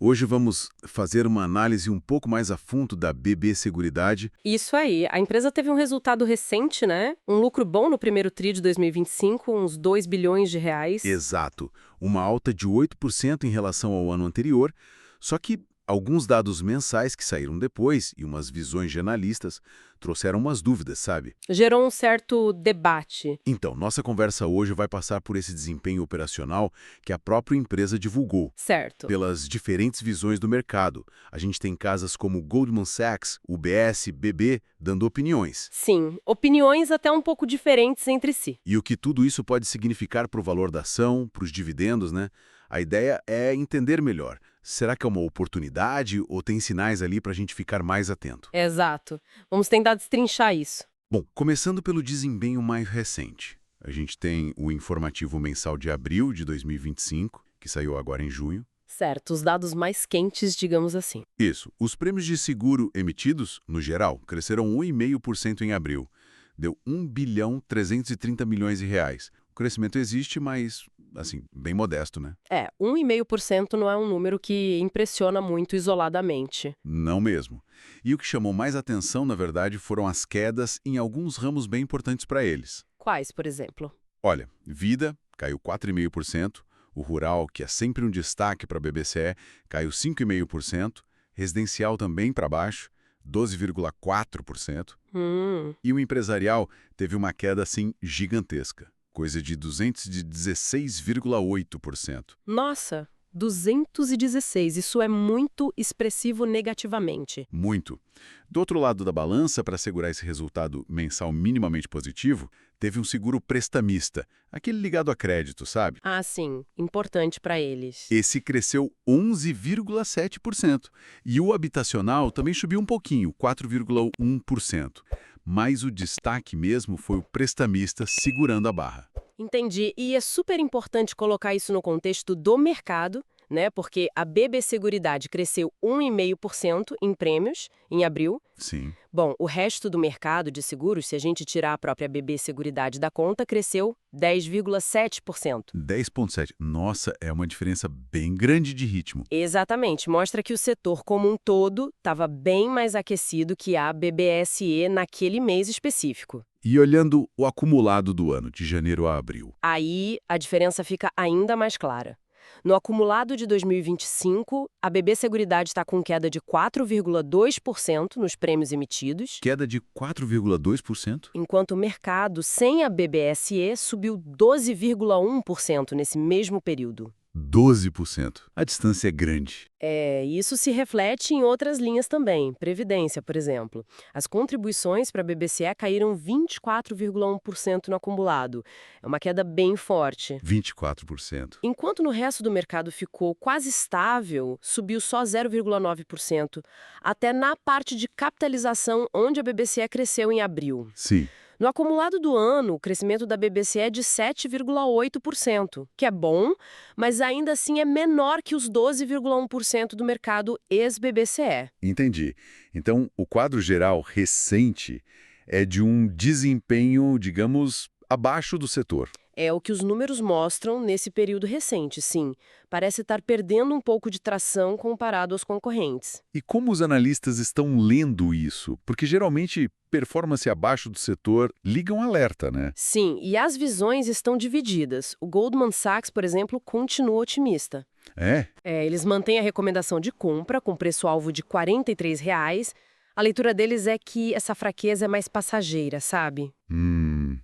Hoje vamos fazer uma análise um pouco mais a fundo da BB Seguridade. Isso aí. A empresa teve um resultado recente, né? Um lucro bom no primeiro tri de 2025, uns 2 bilhões de reais. Exato, uma alta de 8% em relação ao ano anterior, só que alguns dados mensais que saíram depois e umas visões de analistas trouxeram umas dúvidas, sabe? Gerou um certo debate. Então, nossa conversa hoje vai passar por esse desempenho operacional que a própria empresa divulgou, Certo. pelas diferentes visões do mercado. A gente tem casas como Goldman Sachs, UBS, BB, dando opiniões. Sim, opiniões até um pouco diferentes entre si. E o que tudo isso pode significar para o valor da ação, para os dividendos, né? A ideia é entender melhor. Será que é uma oportunidade ou tem sinais ali para a gente ficar mais atento? Exato. Vamos tentar destrinchar isso. Bom, começando pelo desempenho mais recente. A gente tem o informativo mensal de abril de 2025, que saiu agora em junho. Certo, os dados mais quentes, digamos assim. Isso. Os prêmios de seguro emitidos, no geral, cresceram 1,5% em abril. Deu 1 bilhão 330 milhões de reais. O crescimento existe, mas, assim, bem modesto, né? 1,5% não é um número que impressiona muito isoladamente. Não mesmo. E o que chamou mais atenção, na verdade, foram as quedas em alguns ramos bem importantes para eles. Quais, por exemplo? Olha, vida caiu 4,5%, o rural, que é sempre um destaque para a BBCE, caiu 5,5%, residencial também para baixo, 12,4%, Hum. e o empresarial teve uma queda assim gigantesca, coisa de 216,8%. Nossa, 216. Isso é muito expressivo negativamente. Muito. Do outro lado da balança, para assegurar esse resultado mensal minimamente positivo, teve um seguro prestamista, aquele ligado a crédito, sabe? Ah, sim, importante para eles. Esse cresceu 11,7%. E o habitacional também subiu um pouquinho, 4,1%. Mas o destaque mesmo foi o prestamista segurando a barra. Entendi. E é super importante colocar isso no contexto do mercado, né? Porque a BB Seguridade cresceu 1,5% em prêmios em abril. Sim. Bom, o resto do mercado de seguros, se a gente tirar a própria BB Seguridade da conta, cresceu 10,7%. 10,7%. Nossa, é uma diferença bem grande de ritmo. Exatamente, mostra que o setor como um todo estava bem mais aquecido que a BBSE naquele mês específico. E olhando o acumulado do ano, de janeiro a abril. Aí a diferença fica ainda mais clara. No acumulado de 2025, a BB Seguridade está com queda de 4,2% nos prêmios emitidos, Queda de 4,2%? enquanto o mercado sem a BBSE subiu 12,1% nesse mesmo período. 12%. A distância é grande. Isso se reflete em outras linhas também, Previdência, por exemplo. As contribuições para a BBCE caíram 24,1% no acumulado. É uma queda bem forte. 24%. Enquanto no resto do mercado ficou quase estável, subiu só 0,9%, até na parte de capitalização, onde a BBCE cresceu em abril. Sim. No acumulado do ano, o crescimento da BBCE é de 7,8%, que é bom, mas ainda assim é menor que os 12,1% do mercado ex-BBCE. Entendi. Então, o quadro geral recente é de um desempenho, digamos, abaixo do setor. É o que os números mostram nesse período recente, sim. Parece estar perdendo um pouco de tração comparado aos concorrentes. E como os analistas estão lendo isso? Porque geralmente performance abaixo do setor liga um alerta, né? Sim, e as visões estão divididas. O Goldman Sachs, por exemplo, continua otimista. É? Eles mantêm a recomendação de compra com preço-alvo de R$ 43. A leitura deles é que essa fraqueza é mais passageira, sabe?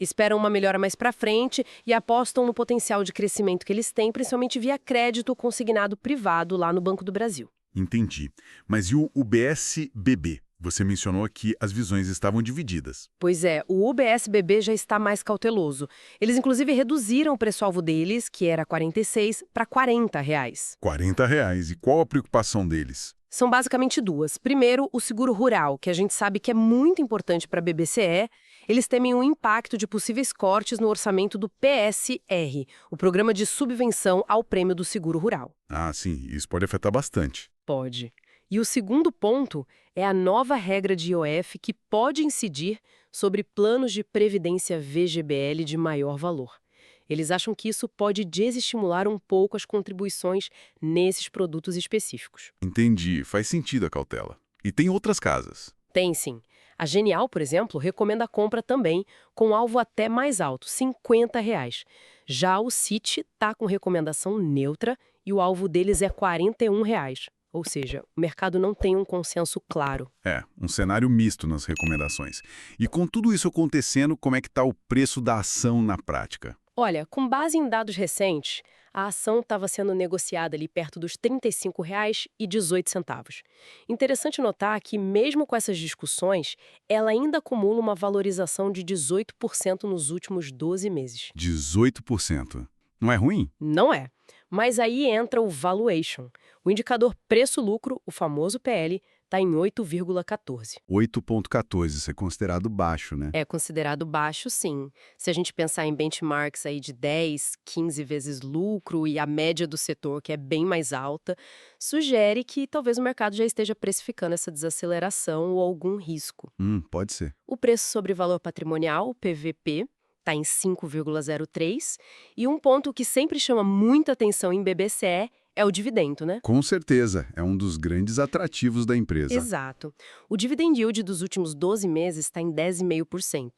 Esperam uma melhora mais pra frente e apostam no potencial de crescimento que eles têm, principalmente via crédito consignado privado lá no Banco do Brasil. Entendi. Mas e o UBS-BB? Você mencionou que as visões estavam divididas. Pois é, o UBS-BB já está mais cauteloso. Eles, inclusive, reduziram o preço-alvo deles, que era 46, para R$ 40. R$ 40. E qual a preocupação deles? São basicamente duas. Primeiro, o seguro rural, que a gente sabe que é muito importante para a BBCE. Eles temem um impacto de possíveis cortes no orçamento do PSR, o Programa de Subvenção ao Prêmio do Seguro Rural. Ah, sim, isso pode afetar bastante. Pode. E o segundo ponto é a nova regra de IOF que pode incidir sobre planos de previdência VGBL de maior valor. Eles acham que isso pode desestimular um pouco as contribuições nesses produtos específicos. Entendi, faz sentido a cautela. E tem outras casas. Tem sim. A Genial, por exemplo, recomenda a compra também com alvo até mais alto, R$ 50. Já o Citi está com recomendação neutra e o alvo deles é R$ 41. Ou seja, o mercado não tem um consenso claro. Um cenário misto nas recomendações. E com tudo isso acontecendo, como é que está o preço da ação na prática? Olha, com base em dados recentes, a ação estava sendo negociada ali perto dos R$ 35,18. Interessante notar que, mesmo com essas discussões, ela ainda acumula uma valorização de 18% nos últimos 12 meses. 18%. Não é ruim? Não é. Mas aí entra o valuation. O indicador preço-lucro, o famoso PL, está em 8,14. 8,14, isso é considerado baixo, né? É considerado baixo, sim. Se a gente pensar em benchmarks aí de 10, 15 vezes lucro e a média do setor, que é bem mais alta, sugere que talvez o mercado já esteja precificando essa desaceleração ou algum risco. Pode ser. O preço sobre valor patrimonial, o PVP, está em 5,03, e um ponto que sempre chama muita atenção em BBCE é o dividendo, né? Com certeza, é um dos grandes atrativos da empresa. Exato. O dividend yield dos últimos 12 meses está em 10,5%.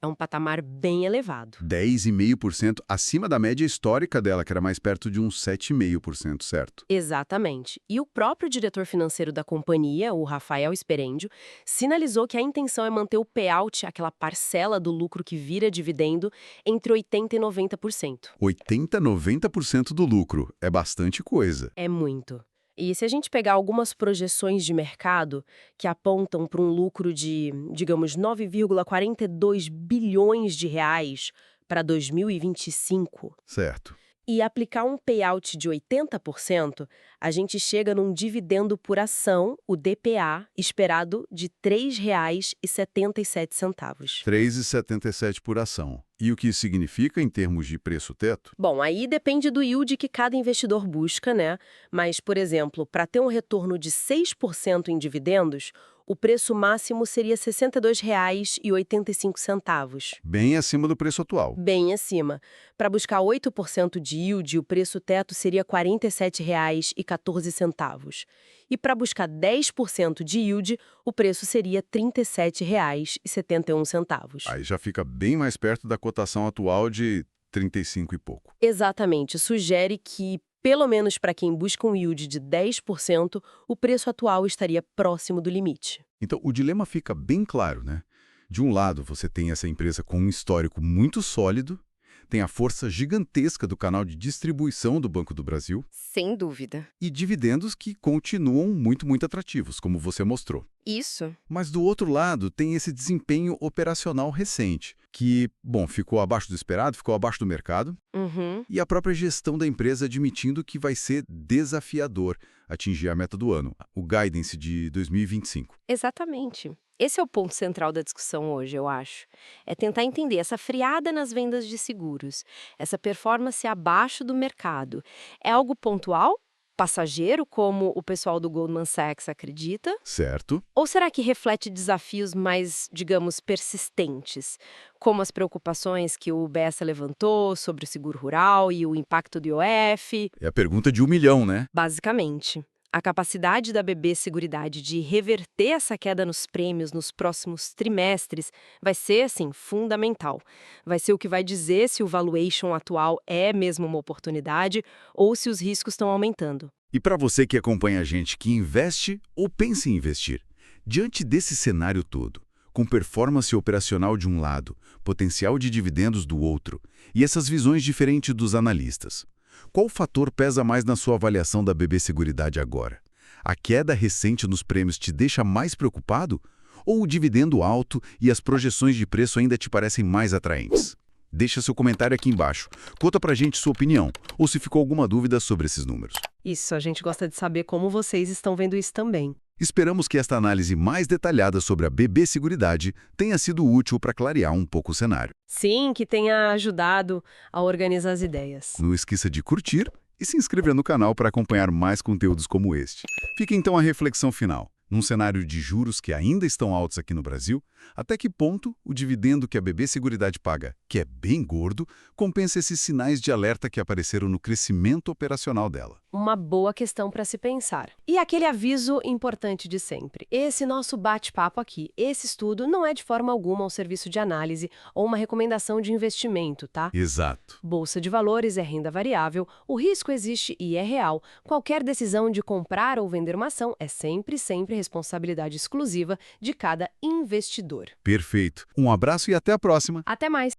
É um patamar bem elevado. 10,5% acima da média histórica dela, que era mais perto de uns 7,5%, certo? Exatamente. E o próprio diretor financeiro da companhia, o Rafael Sperendio, sinalizou que a intenção é manter o payout, aquela parcela do lucro que vira dividendo, entre 80% e 90%. 80%, 90% do lucro. É bastante coisa. É muito. E se a gente pegar algumas projeções de mercado que apontam para um lucro de, digamos, 9,42 bilhões de reais para 2025, Certo. e aplicar um payout de 80%, a gente chega num dividendo por ação, o DPA, esperado de R$ 3,77. 3,77 por ação. E o que isso significa em termos de preço-teto? Bom, aí depende do yield que cada investidor busca, né? Mas, por exemplo, para ter um retorno de 6% em dividendos, o preço máximo seria R$ 62,85. Bem acima do preço atual. Bem acima. Para buscar 8% de yield, o preço-teto seria R$ 47,14. E para buscar 10% de yield, o preço seria R$ 37,71. Aí já fica bem mais perto da cotação atual de 35 e pouco. Exatamente. Sugere que, pelo menos para quem busca um yield de 10%, o preço atual estaria próximo do limite. Então, o dilema fica bem claro, né? De um lado, você tem essa empresa com um histórico muito sólido, tem a força gigantesca do canal de distribuição do Banco do Brasil Sem dúvida. e dividendos que continuam muito, muito atrativos, como você mostrou. Isso. Mas do outro lado, tem esse desempenho operacional recente, que, bom, ficou abaixo do esperado, ficou abaixo do mercado, Uhum. e a própria gestão da empresa admitindo que vai ser desafiador atingir a meta do ano, o guidance de 2025. Exatamente. Esse é o ponto central da discussão hoje, eu acho. É tentar entender essa friada nas vendas de seguros, essa performance abaixo do mercado. É algo pontual? Passageiro, como o pessoal do Goldman Sachs acredita? Certo? Ou será que reflete desafios mais, digamos, persistentes, como as preocupações que o BS levantou sobre o seguro rural e o impacto do IOF? É a pergunta de 1 milhão, né? Basicamente, a capacidade da BB Seguridade de reverter essa queda nos prêmios nos próximos trimestres vai ser, assim, fundamental. Vai ser o que vai dizer se o valuation atual é mesmo uma oportunidade ou se os riscos estão aumentando. E para você que acompanha a gente que investe ou pensa em investir, diante desse cenário todo, com performance operacional de um lado, potencial de dividendos do outro, e essas visões diferentes dos analistas, qual fator pesa mais na sua avaliação da BB Seguridade agora? A queda recente nos prêmios te deixa mais preocupado? Ou o dividendo alto e as projeções de preço ainda te parecem mais atraentes? Deixa seu comentário aqui embaixo. Conta pra gente sua opinião, ou se ficou alguma dúvida sobre esses números. Isso, a gente gosta de saber como vocês estão vendo isso também. Esperamos que esta análise mais detalhada sobre a BB Seguridade tenha sido útil para clarear um pouco o cenário. Sim, que tenha ajudado a organizar as ideias. Não esqueça de curtir e se inscrever no canal para acompanhar mais conteúdos como este. Fica então a reflexão final. Num cenário de juros que ainda estão altos aqui no Brasil, até que ponto o dividendo que a BB Seguridade paga, que é bem gordo, compensa esses sinais de alerta que apareceram no crescimento operacional dela? Uma boa questão para se pensar. E aquele aviso importante de sempre. Esse nosso bate-papo aqui, esse estudo não é de forma alguma um serviço de análise ou uma recomendação de investimento, tá? Exato. Bolsa de valores é renda variável, o risco existe e é real. Qualquer decisão de comprar ou vender uma ação é sempre responsabilidade exclusiva de cada investidor. Perfeito. Um abraço e até a próxima. Até mais!